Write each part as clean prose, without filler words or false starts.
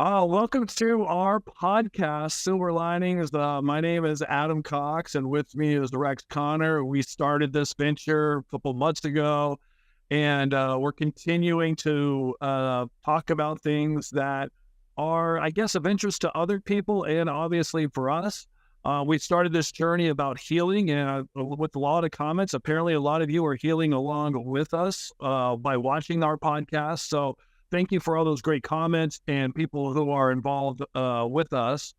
Welcome to our podcast, Silver Linings. My name is Adam Cox, and with me is Rex Connor. We started this venture a couple months ago, and we're continuing to talk about things that are, I guess, of interest to other people and obviously for us. We started this journey about healing, and with a lot of comments, apparently a lot of you are healing along with us by watching our podcast. So thank you for all those great comments and people who are involved with us.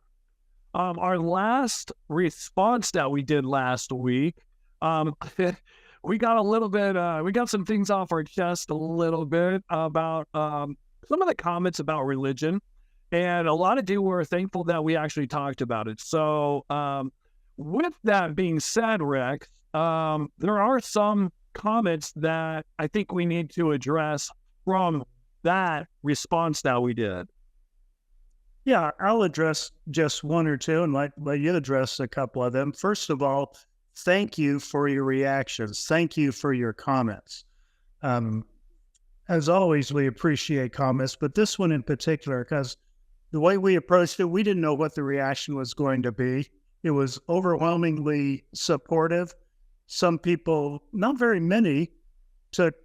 Our last response that we did last week, we got a little bit, we got some things off our chest a little bit about some of the comments about religion. And a lot of you were thankful that we actually talked about it. So with that being said, Rex, there are some comments that I think we need to address from that response that we did. Yeah, I'll address just one or two and let you address a couple of them. First of all, thank you for your reactions. Thank you for your comments. As always, we appreciate comments, but this one in particular, because the way we approached it, we didn't know what the reaction was going to be. It was overwhelmingly supportive. Some people, not very many, took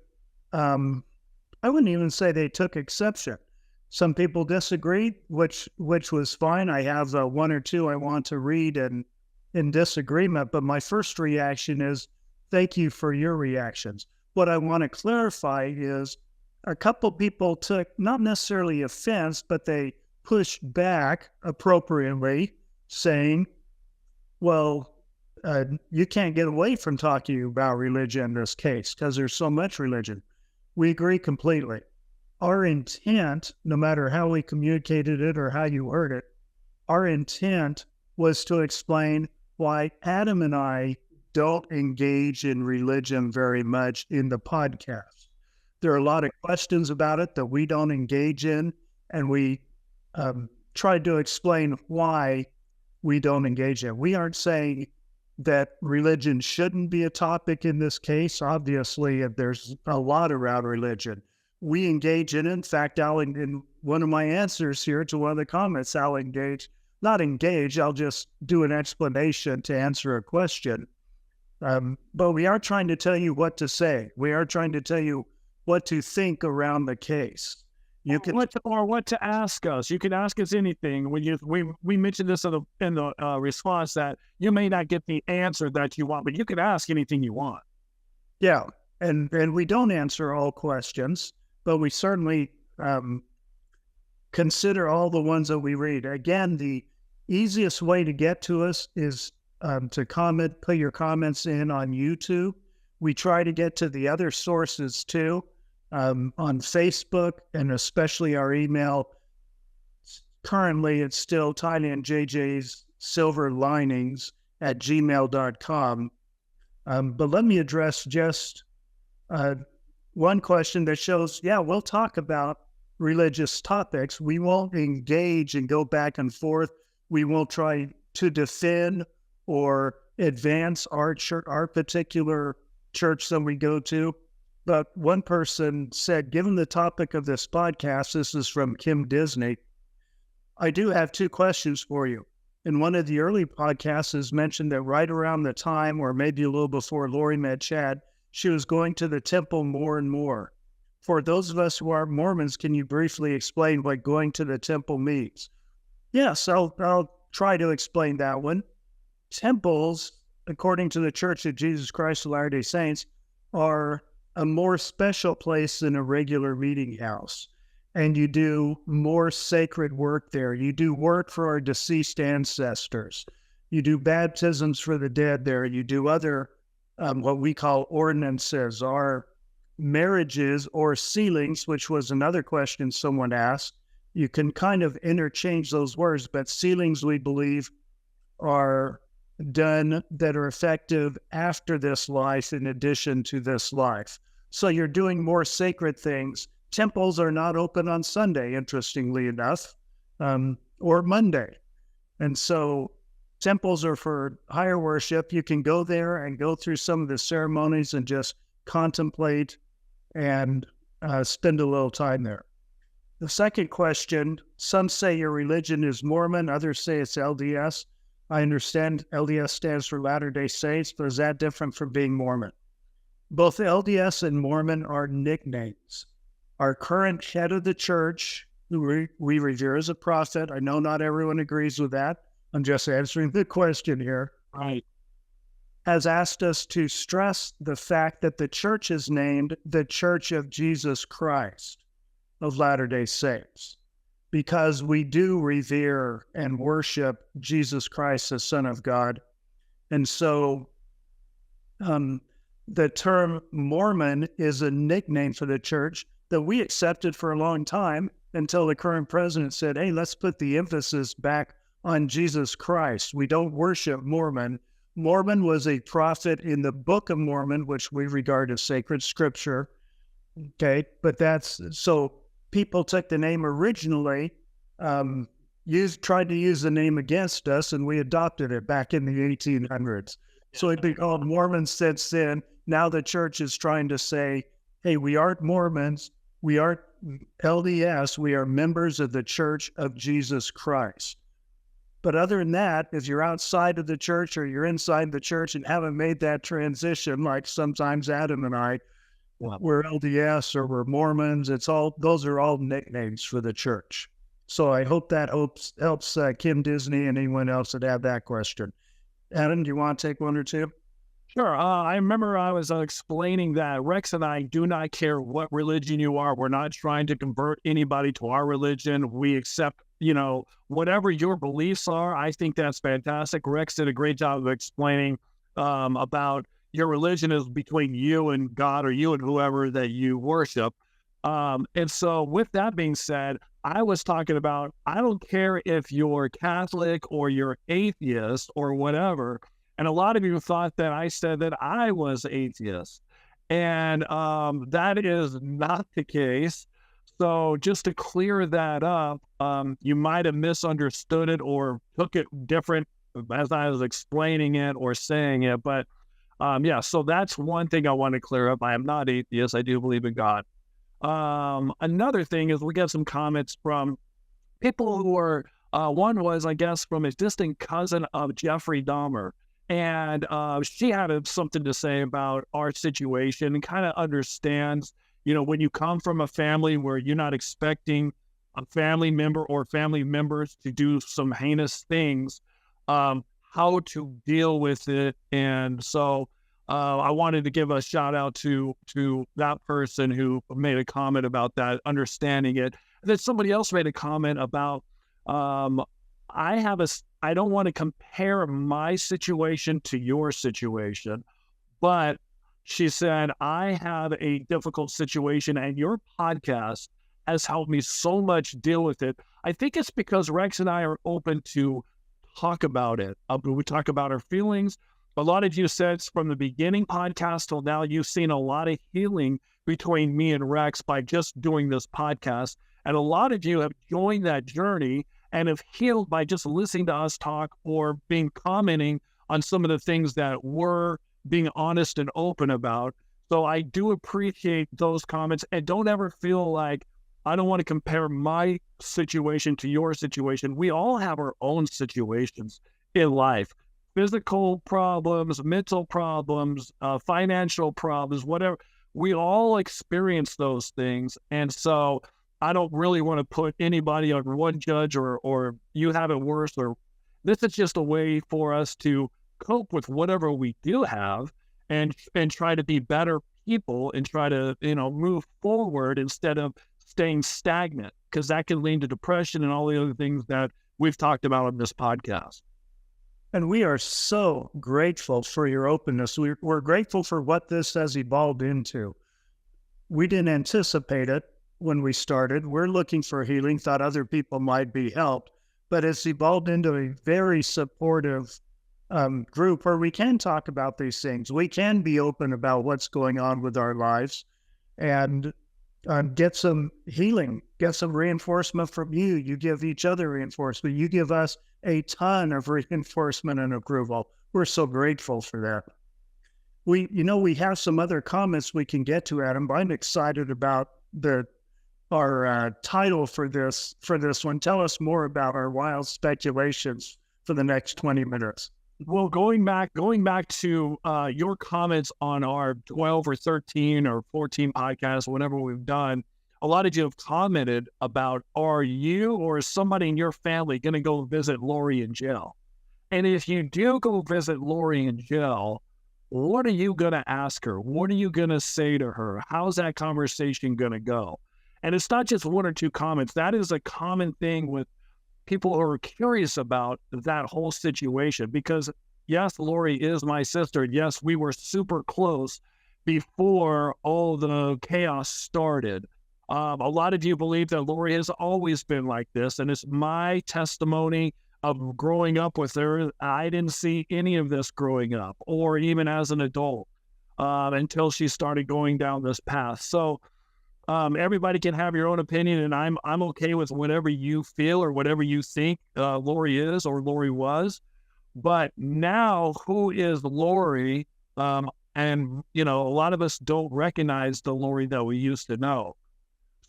I wouldn't even say they took exception. Some people disagreed, which was fine. I have one or two I want to read in disagreement, but my first reaction is thank you for your reactions. What I want to clarify is a couple people took not necessarily offense, but they pushed back appropriately, saying, well, you can't get away from talking about religion in this case because there's so much religion. We agree completely. Our intent, no matter how we communicated it or how you heard it, our intent was to explain why Adam and I don't engage in religion very much in the podcast. There are a lot of questions about it that we don't engage in, and we tried to explain why we don't engage in. We aren't saying that religion shouldn't be a topic in this case. Obviously, there's a lot around religion. We engage in it. In fact, in one of my answers here to one of the comments, I'll just do an explanation to answer a question. But we are trying to tell you what to say. We are trying to tell you what to think around the case. What to ask us. You can ask us anything. We mentioned this in the response that you may not get the answer that you want, but you can ask anything you want. Yeah, and we don't answer all questions, but we certainly consider all the ones that we read. Again, the easiest way to get to us is to comment, put your comments in on YouTube. We try to get to the other sources too. On Facebook, and especially our email. Currently, it's still Tiny and JJ's Silver Linings at gmail.com. But let me address just one question that shows, yeah, we'll talk about religious topics. We won't engage and go back and forth. We won't try to defend or advance our particular church that we go to. But one person said, given the topic of this podcast, this is from Kim Disney, I do have two questions for you. In one of the early podcasts is mentioned that right around the time, or maybe a little before Lori met Chad, she was going to the temple more and more. For those of us who are Mormons, can you briefly explain what going to the temple means? Yes, I'll try to explain that one. Temples, according to the Church of Jesus Christ of Latter-day Saints, are a more special place than a regular meeting house. And you do more sacred work there. You do work for our deceased ancestors. You do baptisms for the dead there. You do other, what we call ordinances, our marriages or sealings, which was another question someone asked. You can kind of interchange those words, but sealings, we believe, are done that are effective after this life in addition to this life. So you're doing more sacred things. Temples are not open on Sunday, interestingly enough, or Monday. And so temples are for higher worship. You can go there and go through some of the ceremonies and just contemplate and spend a little time there. The second question, some say your religion is Mormon, others say it's LDS. I understand LDS stands for Latter-day Saints, but is that different from being Mormon? Both LDS and Mormon are nicknames. Our current head of the church, who we revere as a prophet, I know not everyone agrees with that. I'm just answering the question here. Right. Has asked us to stress the fact that the church is named the Church of Jesus Christ of Latter-day Saints, because we do revere and worship Jesus Christ, the Son of God. And so the term Mormon is a nickname for the church that we accepted for a long time until the current president said, hey, let's put the emphasis back on Jesus Christ. We don't worship Mormon. Mormon was a prophet in the Book of Mormon, which we regard as sacred scripture. Okay, but that's so people took the name originally, tried to use the name against us, and we adopted it back in the 1800s. So it's been called Mormon since then. Now the church is trying to say, hey, we aren't Mormons, we aren't LDS, we are members of the Church of Jesus Christ. But other than that, if you're outside of the church or you're inside the church and haven't made that transition, like sometimes Adam and I, we're LDS or we're Mormons, those are all nicknames for the church. So I hope that helps Kim Disney and anyone else that have that question. Adam, do you want to take one or two? Sure. I remember I was explaining that Rex and I do not care what religion you are. We're not trying to convert anybody to our religion. We accept, whatever your beliefs are. I think that's fantastic. Rex did a great job of explaining about your religion is between you and God or you and whoever that you worship. And so with that being said, I was talking about, I don't care if you're Catholic or you're atheist or whatever. And a lot of you thought that I said that I was atheist. And that is not the case. So just to clear that up, you might have misunderstood it or took it different as I was explaining it or saying it. But so that's one thing I want to clear up. I am not atheist. I do believe in God. Another thing is we get some comments from people who are, one was, I guess, from a distant cousin of Jeffrey Dahmer. And she had something to say about our situation and kind of understands, when you come from a family where you're not expecting a family member or family members to do some heinous things, how to deal with it. And so I wanted to give a shout out to that person who made a comment about that, understanding it. And then somebody else made a comment about, I don't want to compare my situation to your situation, but she said, I have a difficult situation and your podcast has helped me so much deal with it. I think it's because Rex and I are open to talk about it. We talk about our feelings. A lot of you said from the beginning podcast till now, you've seen a lot of healing between me and Rex by just doing this podcast. And a lot of you have joined that journey and have healed by just listening to us talk or commenting on some of the things that we're being honest and open about. So I do appreciate those comments, and don't ever feel like I don't want to compare my situation to your situation. We all have our own situations in life, physical problems, mental problems, financial problems, whatever. We all experience those things. And so I don't really want to put anybody on one judge or you have it worse, or this is just a way for us to cope with whatever we do have and try to be better people and try to, move forward instead of staying stagnant, because that can lead to depression and all the other things that we've talked about on this podcast. And we are so grateful for your openness. We're grateful for what this has evolved into. We didn't anticipate it when we started. We're looking for healing, thought other people might be helped, but it's evolved into a very supportive group where we can talk about these things. We can be open about what's going on with our lives and get some healing, get some reinforcement from you. You give each other reinforcement. You give us a ton of reinforcement and approval. We're so grateful for that. We have some other comments we can get to, Adam, but I'm excited about the title for this one. Tell us more about our wild speculations for the next 20 minutes. Well, going back to your comments on our 12 or 13 or 14 podcasts, whatever we've done, a lot of you have commented about, are you or is somebody in your family going to go visit Lori in jail? And if you do go visit Lori in jail, what are you going to ask her? What are you going to say to her? How's that conversation going to go? And it's not just one or two comments. That is a common thing with people who are curious about that whole situation, because yes, Lori is my sister. Yes, we were super close before all the chaos started. A lot of you believe that Lori has always been like this, and it's my testimony of growing up with her. I didn't see any of this growing up or even as an adult until she started going down this path. So everybody can have your own opinion, and I'm okay with whatever you feel or whatever you think Lori is or Lori was. But now, who is Lori? And a lot of us don't recognize the Lori that we used to know.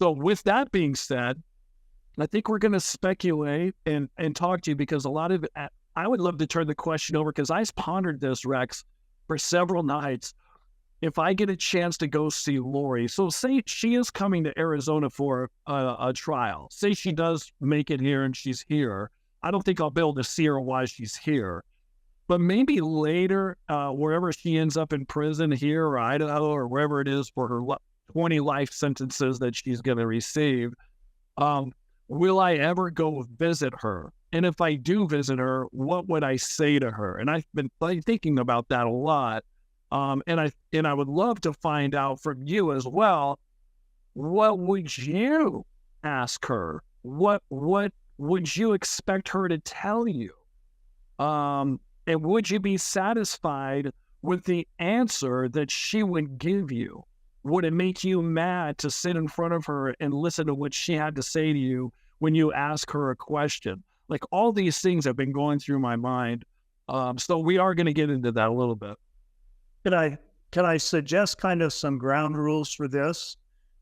So with that being said, I think we're going to speculate and talk to you, because a lot of it, I would love to turn the question over, because I pondered this, Rex, for several nights. If I get a chance to go see Lori, so say she is coming to Arizona for a trial. Say she does make it here and she's here. I don't think I'll be able to see her while she's here. But maybe later, wherever she ends up in prison here or Idaho or wherever it is for her 20 life sentences that she's going to receive, will I ever go visit her? And if I do visit her, what would I say to her? And I've been thinking about that a lot. And I would love to find out from you as well, what would you ask her? What would you expect her to tell you? And would you be satisfied with the answer that she would give you? Would it make you mad to sit in front of her and listen to what she had to say to you when you ask her a question? Like, all these things have been going through my mind. So we are going to get into that a little bit. Can I suggest kind of some ground rules for this?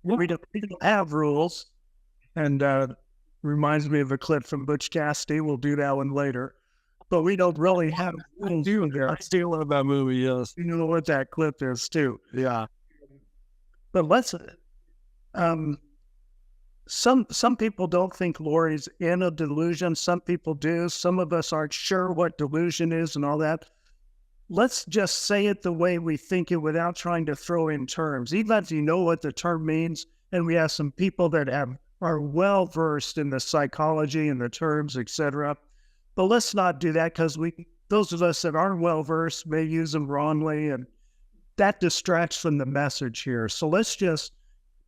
Yeah. We don't have rules, and reminds me of a clip from Butch Cassidy. We'll do that one later, but we don't really have rules. I still love that movie. Yes, you know what that clip is too. Yeah, but let's. Some people don't think Lori's in a delusion. Some people do. Some of us aren't sure what delusion is and all that. Let's just say it the way we think it without trying to throw in terms. He lets you know what the term means, and we have some people that are well versed in the psychology and the terms, etc. But let's not do that, because those of us that aren't well versed may use them wrongly, and that distracts from the message here. So let's just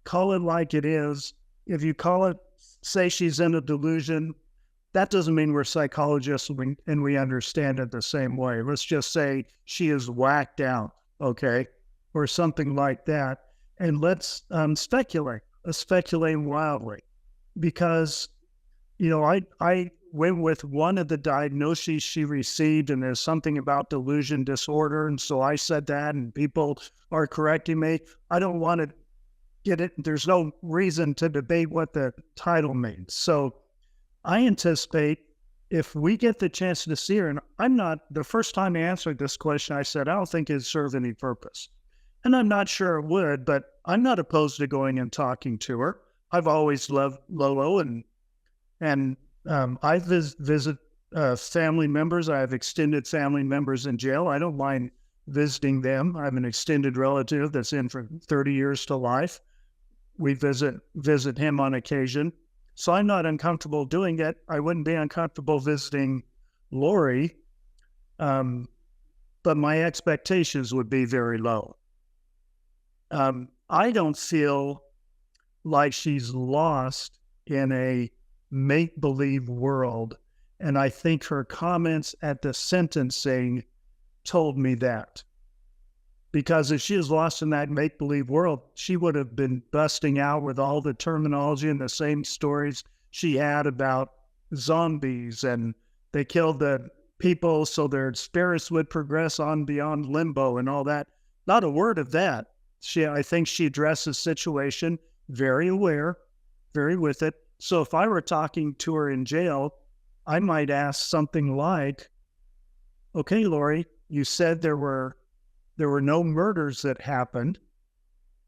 call it like it is. If you call it, say she's in a delusion, that doesn't mean we're psychologists and we understand it the same way. Let's just say she is whacked out, okay, or something like that. And let's speculate. Let's speculate wildly, because, I went with one of the diagnoses she received, and there's something about delusion disorder, and so I said that, and people are correcting me. I don't want to get it. There's no reason to debate what the title means. So I anticipate, if we get the chance to see her, and I'm not, the first time I answered this question, I said, I don't think it'd serve any purpose. And I'm not sure it would, but I'm not opposed to going and talking to her. I've always loved Lolo, and I visit family members. I have extended family members in jail. I don't mind visiting them. I have an extended relative that's in for 30 years to life. We visit him on occasion. So I'm not uncomfortable doing it. I wouldn't be uncomfortable visiting Lori, but my expectations would be very low. I don't feel like she's lost in a make-believe world, and I think her comments at the sentencing told me that. Because if she was lost in that make-believe world, she would have been busting out with all the terminology and the same stories she had about zombies, and they killed the people so their spirits would progress on beyond limbo and all that. Not a word of that. I think she addressed the situation very aware, very with it. So if I were talking to her in jail, I might ask something like, okay, Lori, you said there were no murders that happened.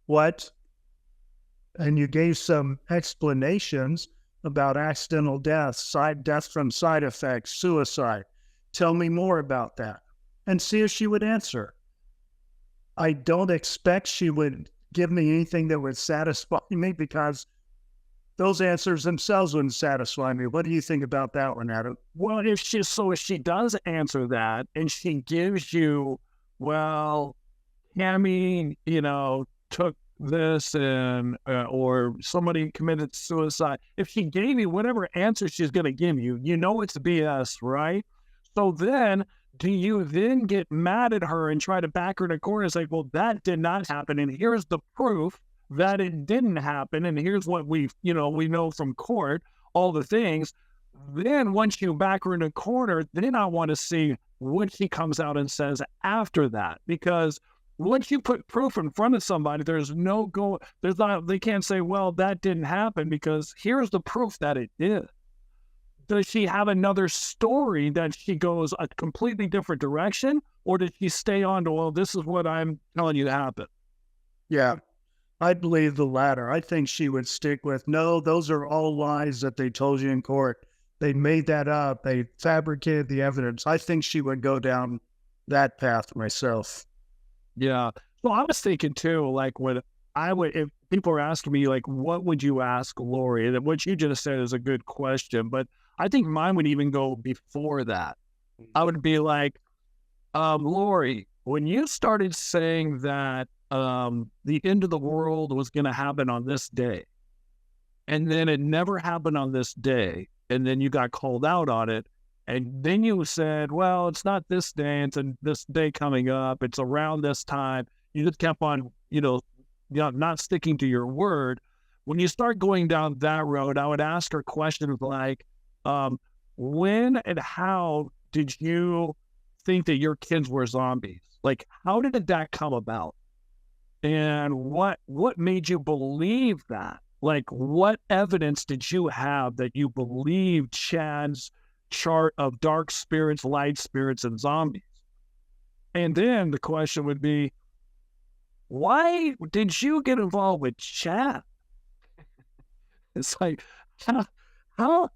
What? And you gave some explanations about accidental deaths, death from side effects, suicide. Tell me more about that, and see if she would answer. I don't expect she would give me anything that would satisfy me, because those answers themselves wouldn't satisfy me. What do you think about that one, Adam? Well, if she does answer that and she gives you, well, Tammy, took this and or somebody committed suicide. If she gave you whatever answer she's going to give you, it's BS, right? So then, do you then get mad at her and try to back her in a corner and say, well, that did not happen, and here's the proof that it didn't happen, and here's what we know from court, all the things. Then once you back her in a corner, then I want to see what she comes out and says after that, because once you put proof in front of somebody, they can't say, well, that didn't happen, because here's the proof that it did. Does she have another story that she goes a completely different direction, or did she stay on to, well, this is what I'm telling you happened? Yeah, I believe the latter. I think she would stick with, no, those are all lies that they told you in court. They made that up. They fabricated the evidence. I think she would go down that path myself. Yeah. So I was thinking too, like if people are asking me, like, what would you ask Lori? And what you just said is a good question, but I think mine would even go before that. I would be like, Lori, when you started saying that the end of the world was going to happen on this day, and then it never happened on this day, and then you got called out on it, and then you said, well, it's not this day, it's this day coming up, it's around this time. You just kept on, not sticking to your word. When you start going down that road, I would ask her questions like, when and how did you think that your kids were zombies? Like, how did that come about? And what made you believe that? Like, what evidence did you have that you believed Chad's chart of dark spirits, light spirits, and zombies? And then the question would be, why did you get involved with Chad? It's like, how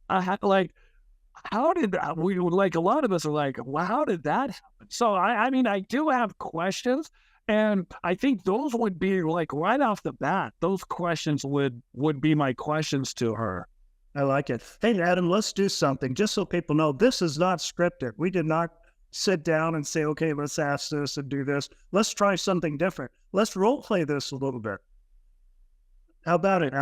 did we, like, a lot of us are like, well, how did that happen? So I mean, I do have questions, and I think those would be, like, right off the bat, those questions would be my questions to her. I like it. Hey, Adam, let's do something just so people know this is not scripted. We did not sit down and say, okay, let's ask this and do this. Let's try something different. Let's role play this a little bit. How about it?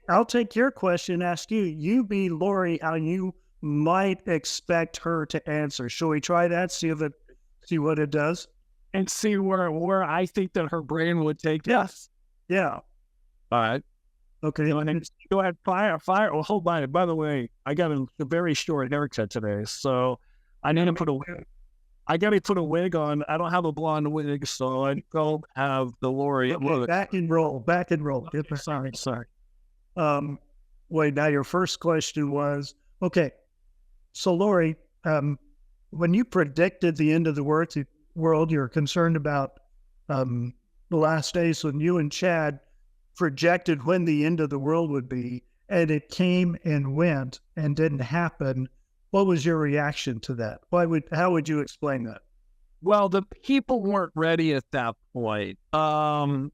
I'll take your question, ask you. You be Lori, how you might expect her to answer. Shall we try that? See what it does? And see where I think that her brain would take us. Yeah. All right. Okay. Go ahead, fire. Oh, hold on. By the way, I got a very short haircut today, so I need to put a wig. I got to put a wig on. I don't have a blonde wig, so I don't have the Lori. Okay, back and roll. Sorry. Wait, now your first question was, okay, so Lori, when you predicted the end of the world, you're concerned about the last days when you and Chad projected when the end of the world would be, and it came and went and didn't happen. What was your reaction to that? How would you explain that? Well, the people weren't ready at that point. The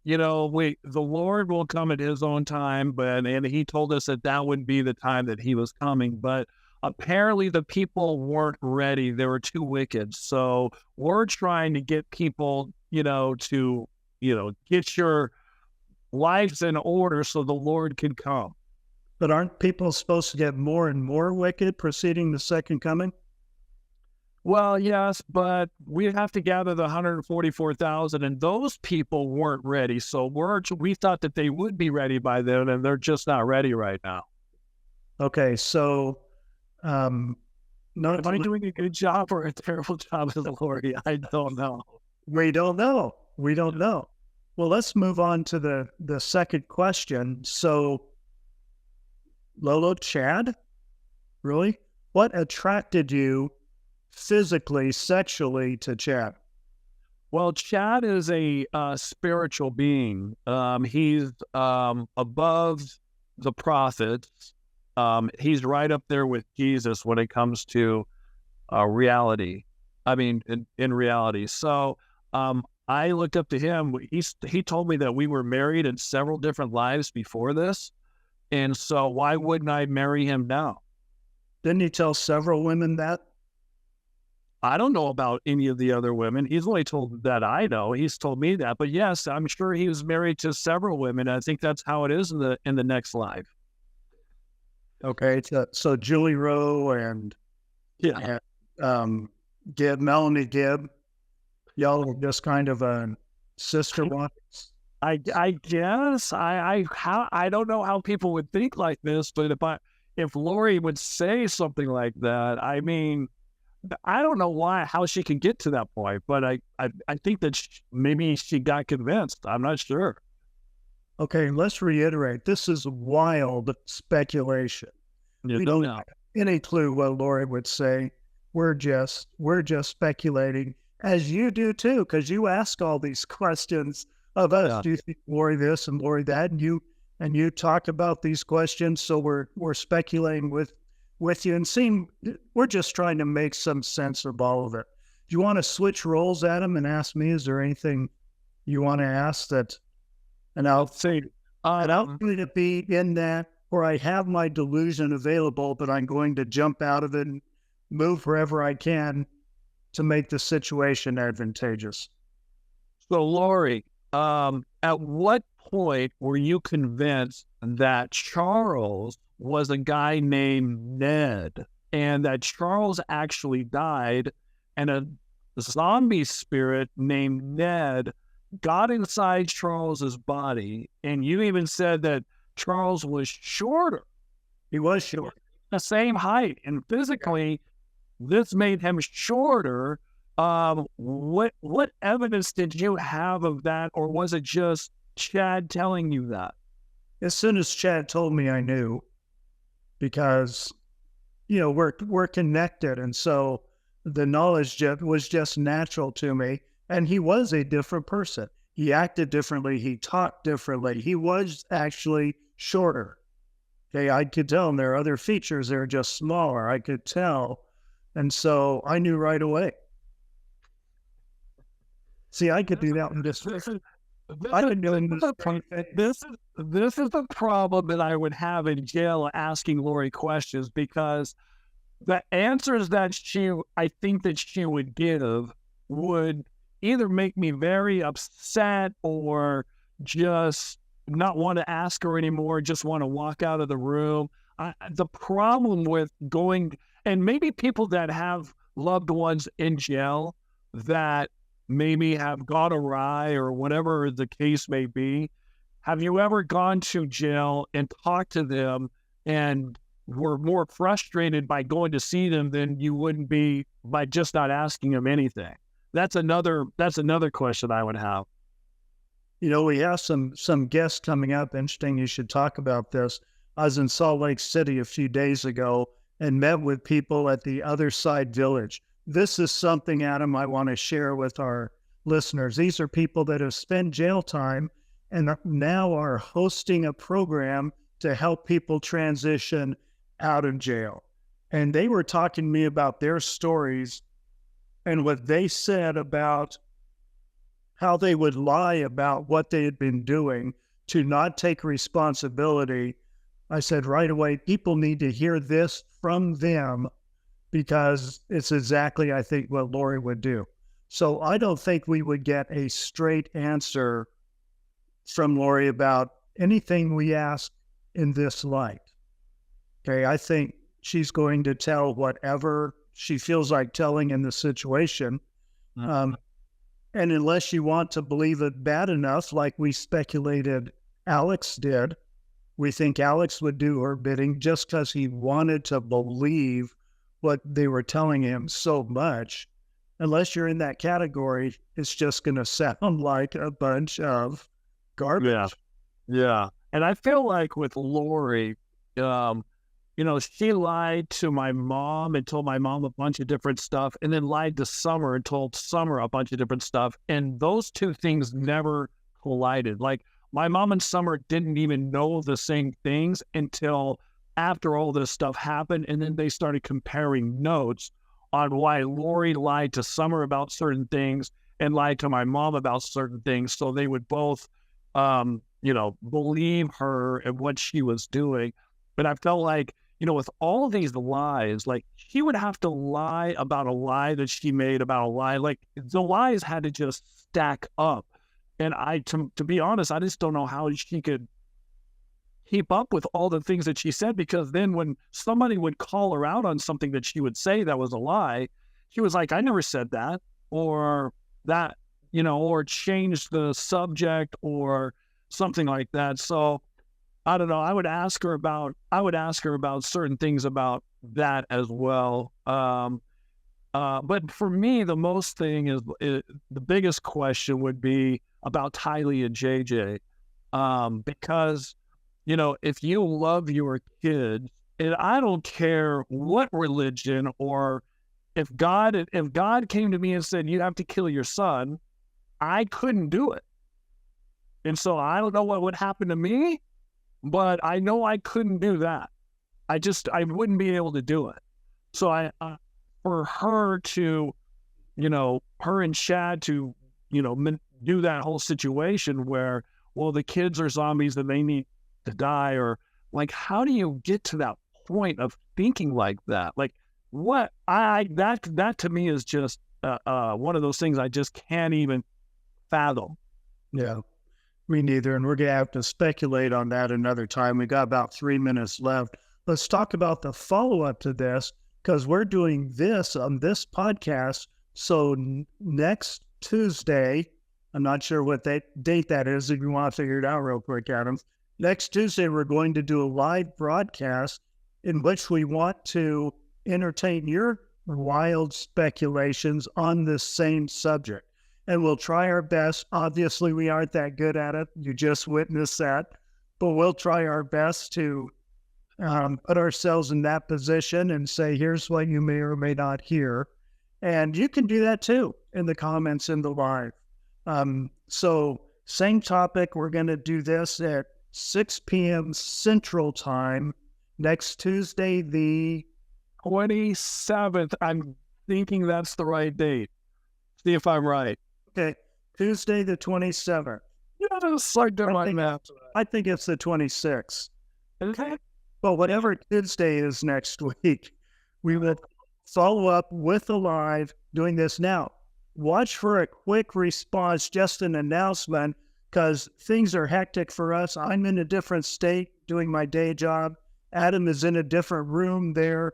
Lord will come at his own time, and he told us that would be the time that he was coming. But apparently the people weren't ready. They were too wicked. So we're trying to get people, to, get your lives in order so the Lord can come. But aren't people supposed to get more and more wicked preceding the second coming? Well, yes, but we have to gather the 144,000, and those people weren't ready. So we thought that they would be ready by then, and they're just not ready right now. Okay, so am I doing a good job or a terrible job as Lori? I don't know. We don't know. Well, let's move on to the second question. So Lolo, Chad? Really? What attracted you physically, sexually to Chad? Well, Chad is a spiritual being. He's above the prophets. He's right up there with Jesus when it comes to reality. I mean, in reality. So I looked up to him. He told me that we were married in several different lives before this. And so why wouldn't I marry him now? Didn't he tell several women that? I don't know about any of the other women. He's only told that I know. He's told me that. But yes, I'm sure he was married to several women. I think that's how it is in the next life. Okay, so Julie Rowe and Melanie Gibb, y'all are just kind of a sister ones. I guess I don't know how people would think like this, but if Lori would say something like that, I mean, I don't know how she can get to that point, but I think that maybe she got convinced. I'm not sure. Okay, let's reiterate. This is wild speculation. We don't have any clue what Lori would say. We're just speculating, as you do too, because you ask all these questions of us. Yeah. Do you think Lori this and Lori that? And you talk about these questions, so we're speculating with you, and we're just trying to make some sense of all of it. Do you want to switch roles, Adam, and ask me? Is there anything you want to ask that? And I'll say, and I'm going to be in that where I have my delusion available, but I'm going to jump out of it and move wherever I can to make the situation advantageous. So, Lori, at what point were you convinced that Charles was a guy named Ned, and that Charles actually died, and a zombie spirit named Ned got inside Charles's body? And you even said that Charles was shorter. He was short. The same height, and physically, this made him shorter. What evidence did you have of that, or was it just Chad telling you that? As soon as Chad told me, I knew, because we're connected, and so the knowledge was just natural to me. And he was a different person. He acted differently. He talked differently. He was actually shorter. Okay, I could tell. And there are other features that are just smaller. I could tell. And so I knew right away. See, I could do that in this. I didn't know this is the problem that I would have in jail asking Lori questions, because the answers that I think that she would give would either make me very upset or just not want to ask her anymore, just want to walk out of the room. The problem with going, and maybe people that have loved ones in jail that maybe have gone awry or whatever the case may be, have you ever gone to jail and talked to them and were more frustrated by going to see them than you wouldn't be by just not asking them anything? That's another question I would have. We have some guests coming up. Interesting, you should talk about this. I was in Salt Lake City a few days ago and met with people at the Other Side Village. This is something, Adam, I want to share with our listeners. These are people that have spent jail time and now are hosting a program to help people transition out of jail. And they were talking to me about their stories and what they said about how they would lie about what they had been doing to not take responsibility. I said right away, people need to hear this from them, because it's exactly, I think, what Lori would do. So I don't think we would get a straight answer from Lori about anything we ask in this light. Okay, I think she's going to tell whatever she feels like telling in the situation. And unless you want to believe it bad enough, like we speculated Alex did, we think Alex would do her bidding just because he wanted to believe what they were telling him so much. Unless you're in that category, it's just going to sound like a bunch of garbage. Yeah. And I feel like with Lori, She lied to my mom and told my mom a bunch of different stuff, and then lied to Summer and told Summer a bunch of different stuff. And those two things never collided. Like, my mom and Summer didn't even know the same things until after all this stuff happened. And then they started comparing notes on why Lori lied to Summer about certain things and lied to my mom about certain things. So they would both, believe her and what she was doing. But I felt like, with all these lies, like, she would have to lie about a lie that she made about a lie. Like, the lies had to just stack up. And to be honest, I just don't know how she could keep up with all the things that she said, because then when somebody would call her out on something that she would say that was a lie, she was like, I never said that, or that, or change the subject or something like that. So I don't know. I would ask her about certain things about that as well. But for me, the most thing is the biggest question would be about Tylee and JJ, because if you love your kids, and I don't care what religion, or if God came to me and said you have to kill your son, I couldn't do it. And so I don't know what would happen to me, but I know I couldn't do that. I wouldn't be able to do it. So for her to, her and Chad to, do that whole situation where, well, the kids are zombies and they need to die, or like, how do you get to that point of thinking like that? Like, that to me is just one of those things I just can't even fathom. Yeah, me neither. And we're going to have to speculate on that another time. We got about 3 minutes left. Let's talk about the follow-up to this, because we're doing this on this podcast. So next Tuesday, I'm not sure what date that is, if you want to figure it out real quick, Adam. Next Tuesday, we're going to do a live broadcast in which we want to entertain your wild speculations on this same subject. And we'll try our best. Obviously, we aren't that good at it. You just witnessed that. But we'll try our best to put ourselves in that position and say, here's what you may or may not hear. And you can do that too in the comments in the live. So same topic. We're going to do this at 6 p.m. Central Time next Tuesday, the 27th. I'm thinking that's the right date. See if I'm right. Okay. Tuesday, the 27th. Yeah, it's like my map. I think it's the 26th. Okay. Well, whatever Tuesday is next week, we will follow up with a live doing this now. Watch for a quick response, just an announcement, because things are hectic for us. I'm in a different state doing my day job. Adam is in a different room there.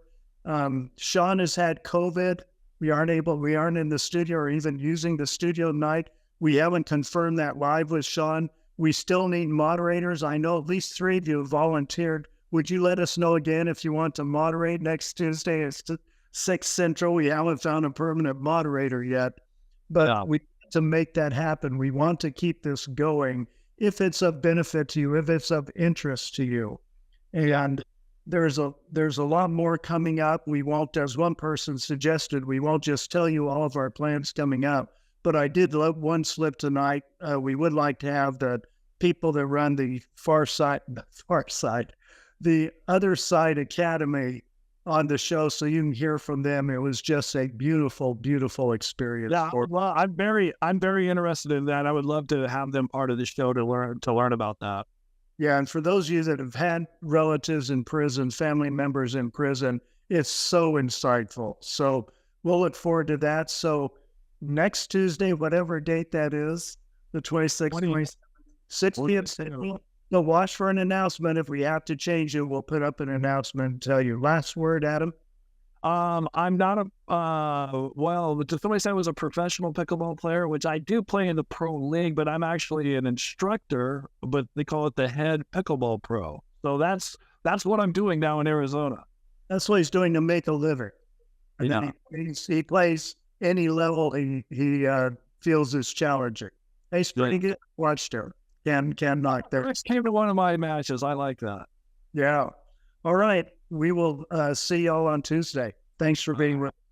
Sean has had COVID. We aren't in the studio or even using the studio tonight. We haven't confirmed that live with Sean. We still need moderators. I know at least 3 of you have volunteered. Would you let us know again if you want to moderate next Tuesday? It's 6 Central. We haven't found a permanent moderator yet, but we need to make that happen. We want to keep this going if it's of benefit to you, if it's of interest to you. And there's a lot more coming up. We won't, as one person suggested, we won't just tell you all of our plans coming up. But I did let one slip tonight. We would like to have the people that run the the Other Side Academy on the show, so you can hear from them. It was just a beautiful, beautiful experience. Yeah, well, I'm very interested in that. I would love to have them part of the show to learn about that. Yeah, and for those of you that have had relatives in prison, family members in prison, it's so insightful. So we'll look forward to that. So next Tuesday, whatever date that is, the 26th, 27th, 6 p.m. So watch for an announcement. If we have to change it, we'll put up an announcement and tell you. Last word, Adam? I'm not somebody said I was a professional pickleball player, which I do play in the pro league, but I'm actually an instructor, but they call it the head pickleball pro. So that's what I'm doing now in Arizona. That's what he's doing to make a living. Yeah. He plays any level he feels is challenging. He's pretty good. Watched her. Can knock there. Rex came to one of my matches. I like that. Yeah. All right. We will see y'all on Tuesday. Thanks for being with us.